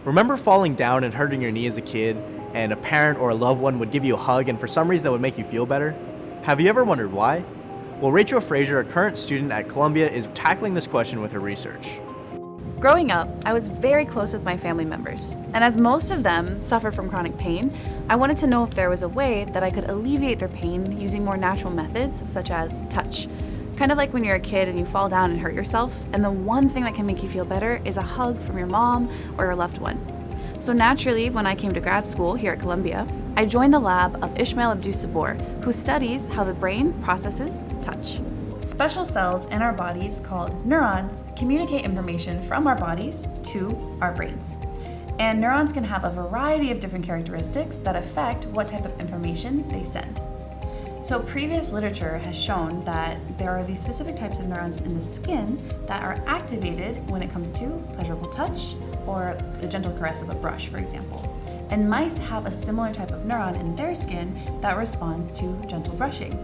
Remember falling down and hurting your knee as a kid, and a parent or a loved one would give you a hug and for some reason that would make you feel better? Have you ever wondered why? Well, Rachel Frazer, a current student at Columbia, is tackling this question with her research. Growing up, I was very close with my family members, and as most of them suffered from chronic pain, I wanted to know if there was a way that I could alleviate their pain using more natural methods, such as touch. Kind of like when you're a kid and you fall down and hurt yourself, and the one thing that can make you feel better is a hug from your mom or your loved one. So naturally, when I came to grad school here at Columbia, I joined the lab of Ishmail Abdus-Saboor, who studies how the brain processes touch. Special cells in our bodies called neurons communicate information from our bodies to our brains. And neurons can have a variety of different characteristics that affect what type of information they send. So previous literature has shown that there are these specific types of neurons in the skin that are activated when it comes to pleasurable touch or the gentle caress of a brush, for example. And mice have a similar type of neuron in their skin that responds to gentle brushing.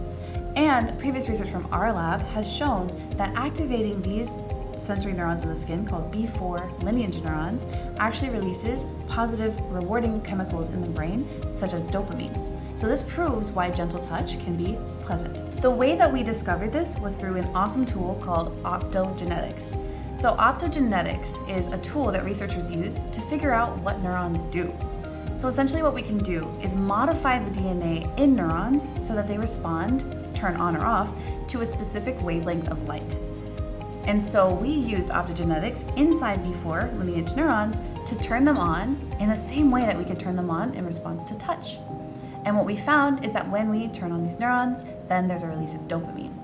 And previous research from our lab has shown that activating these sensory neurons in the skin, called B4 lineage neurons, actually releases positive, rewarding chemicals in the brain, such as dopamine. So this proves why gentle touch can be pleasant. The way that we discovered this was through an awesome tool called optogenetics. So optogenetics is a tool that researchers use to figure out what neurons do. So essentially what we can do is modify the DNA in neurons so that they respond, turn on or off, to a specific wavelength of light. And so we used optogenetics inside B4 lineage neurons to turn them on in the same way that we could turn them on in response to touch. And what we found is that when we turn on these neurons, then there's a release of dopamine.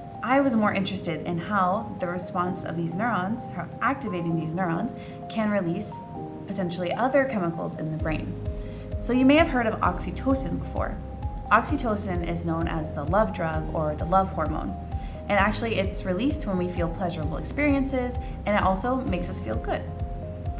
So I was more interested in how the response of these neurons, how activating these neurons, can release potentially other chemicals in the brain. So you may have heard of oxytocin before. Oxytocin is known as the love drug or the love hormone. And actually it's released when we feel pleasurable experiences, and it also makes us feel good.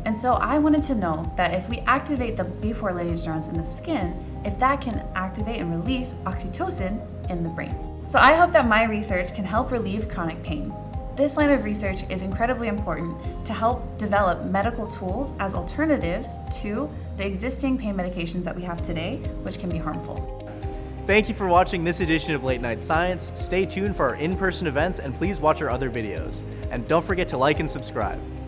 And so I wanted to know that if we activate the B4 lineage neurons in the skin, if that can activate and release oxytocin in the brain. So I hope that my research can help relieve chronic pain. This line of research is incredibly important to help develop medical tools as alternatives to the existing pain medications that we have today, which can be harmful. Thank you for watching this edition of Late Night Science. Stay tuned for our in-person events and please watch our other videos. And don't forget to like and subscribe.